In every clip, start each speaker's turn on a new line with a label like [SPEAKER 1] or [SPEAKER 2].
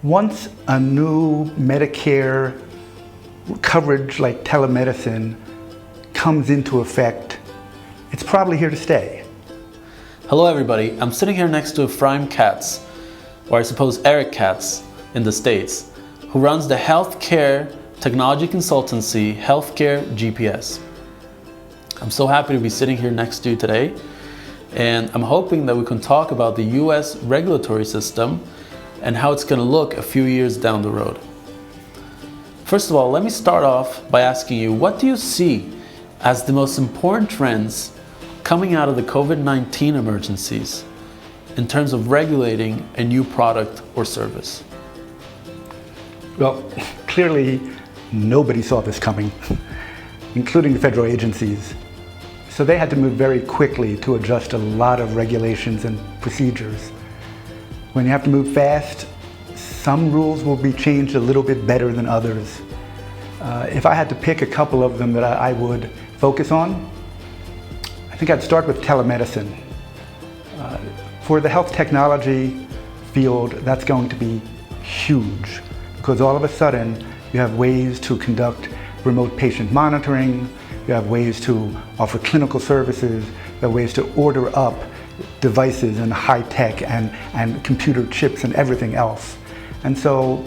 [SPEAKER 1] Once a new Medicare coverage like telemedicine comes into effect, it's probably here to stay.
[SPEAKER 2] Hello everybody, I'm sitting here next to Ephraim Katz, or I suppose Eric Katz in the States, who runs the healthcare technology consultancy Healthcare GPS. I'm so happy to be sitting here next to you today, and I'm hoping that we can talk about the US regulatory system and how it's going to look a few years down the road. First of all, let me start off by asking you, what do you see as the most important trends coming out of the COVID-19 emergencies in terms of regulating a new product or service?
[SPEAKER 1] Well, clearly nobody saw this coming, including the federal agencies. So they had to move very quickly to adjust a lot of regulations and procedures. When you have to move fast, some rules will be changed a little bit better than others. If I had to pick a couple of them that I would focus on, I think I'd start with telemedicine. For the health technology field, that's going to be huge, because all of a sudden you have ways to conduct remote patient monitoring, you have ways to offer clinical services, you have ways to order up devices and high tech and computer chips and everything else. And so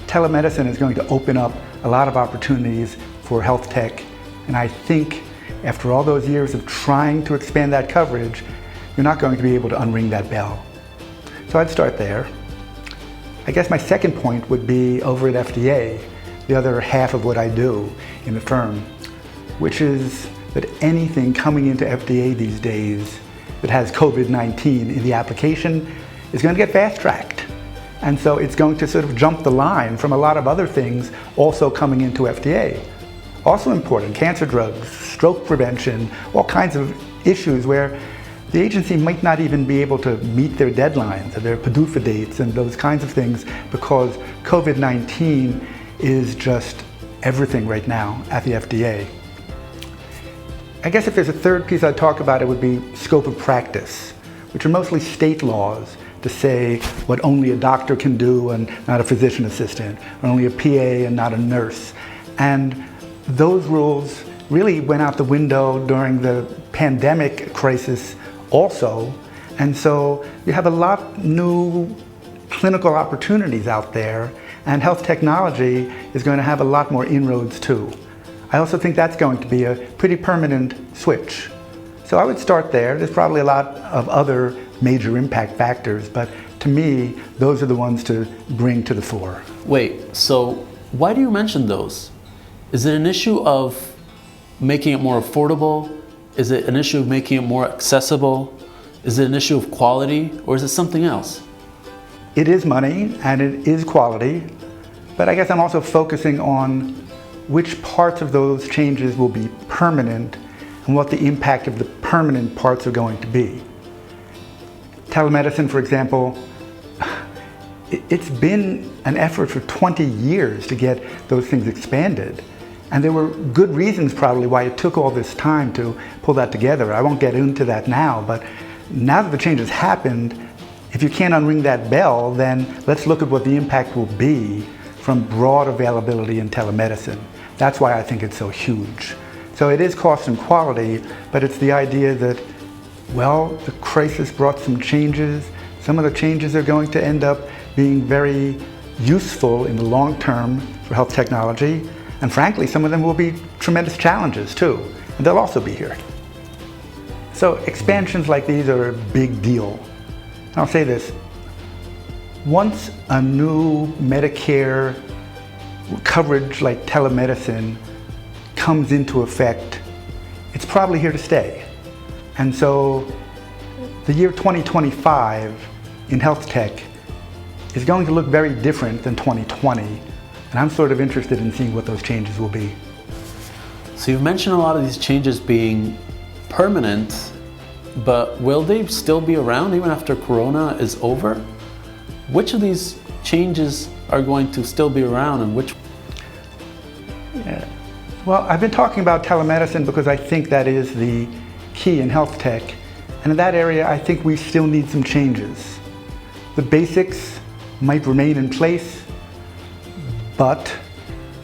[SPEAKER 1] telemedicine is going to open up a lot of opportunities for health tech. And I think after all those years of trying to expand that coverage, you're not going to be able to unring that bell. So I'd start there. I guess my second point would be over at FDA, the other half of what I do in the firm, which is that anything coming into FDA these days that has COVID-19 in the application is going to get fast-tracked. And so it's going to sort of jump the line from a lot of other things also coming into FDA. Also important, cancer drugs, stroke prevention, all kinds of issues where the agency might not even be able to meet their deadlines or their PDUFA dates and those kinds of things, because COVID-19 is just everything right now at the FDA. I guess if there's a third piece I'd talk about, it would be scope of practice, which are mostly state laws to say what only a doctor can do and not a physician assistant, or only a PA and not a nurse. And those rules really went out the window during the pandemic crisis also. And so you have a lot new clinical opportunities out there, and health technology is going to have a lot more inroads too. I also think that's going to be a pretty permanent switch. So I would start there. There's probably a lot of other major impact factors, but to me, those are the ones to bring to the fore.
[SPEAKER 2] Wait, so why do you mention those? Is it an issue of making it more affordable? Is it an issue of making it more accessible? Is it an issue of quality, or is it something else?
[SPEAKER 1] It is money and it is quality, but I guess I'm also focusing on which parts of those changes will be permanent and what the impact of the permanent parts are going to be. Telemedicine, for example, it's been an effort for 20 years to get those things expanded. And there were good reasons probably why it took all this time to pull that together. I won't get into that now, but now that the change has happened, if you can't unring that bell, then let's look at what the impact will be from broad availability in telemedicine. That's why I think it's so huge. So it is cost and quality, but it's the idea that, well, the crisis brought some changes. Some of the changes are going to end up being very useful in the long term for health technology. And frankly, some of them will be tremendous challenges too, and they'll also be here. So expansions like these are a big deal. And I'll say this, once a new Medicare coverage like telemedicine comes into effect, it's probably here to stay. And so the year 2025 in health tech is going to look very different than 2020. And I'm sort of interested in seeing what those changes will be.
[SPEAKER 2] So you've mentioned a lot of these changes being permanent, but will they still be around even after Corona is over? Which of these changes are going to still be around and which?
[SPEAKER 1] Yeah. Well, I've been talking about telemedicine because I think that is the key in health tech. And in that area, I think we still need some changes. The basics might remain in place, but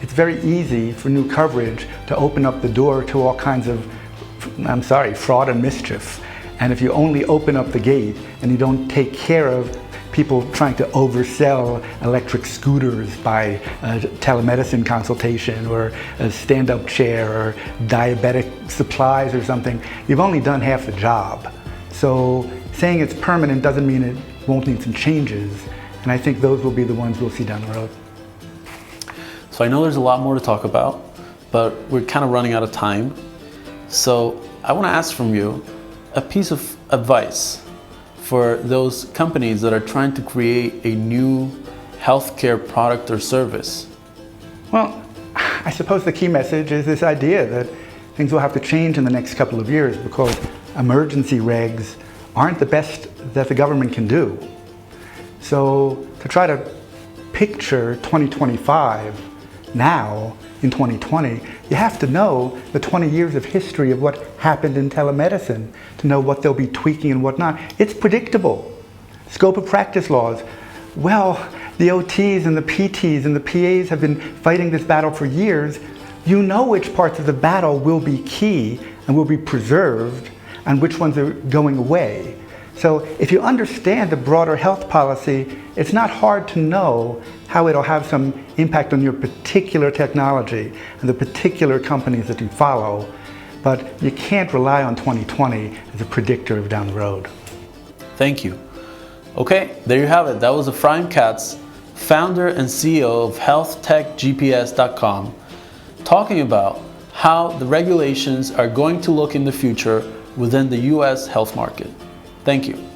[SPEAKER 1] it's very easy for new coverage to open up the door to all kinds of, fraud and mischief. And if you only open up the gate and you don't take care of people trying to oversell electric scooters by telemedicine consultation or a stand-up chair or diabetic supplies or something, you've only done half the job. So saying it's permanent doesn't mean it won't need some changes. And I think those will be the ones we'll see down the road.
[SPEAKER 2] So I know there's a lot more to talk about, but we're kind of running out of time. So I want to ask from you a piece of advice for those companies that are trying to create a new healthcare product or service.
[SPEAKER 1] Well, I suppose the key message is this idea that things will have to change in the next couple of years because emergency regs aren't the best that the government can do. So to try to picture 2025 now in 2020, you have to know the 20 years of history of what happened in telemedicine to know what they'll be tweaking and what not. It's predictable. Scope of practice laws. Well, the OTs and the PTs and the PAs have been fighting this battle for years. You know which parts of the battle will be key and will be preserved and which ones are going away. So if you understand the broader health policy, it's not hard to know how it'll have some impact on your particular technology and the particular companies that you follow. But you can't rely on 2020 as a predictor of down the road.
[SPEAKER 2] Thank you. Okay, there you have it. That was Ephraim Katz, founder and CEO of HealthTechGPS.com, talking about how the regulations are going to look in the future within the US health market. Thank you.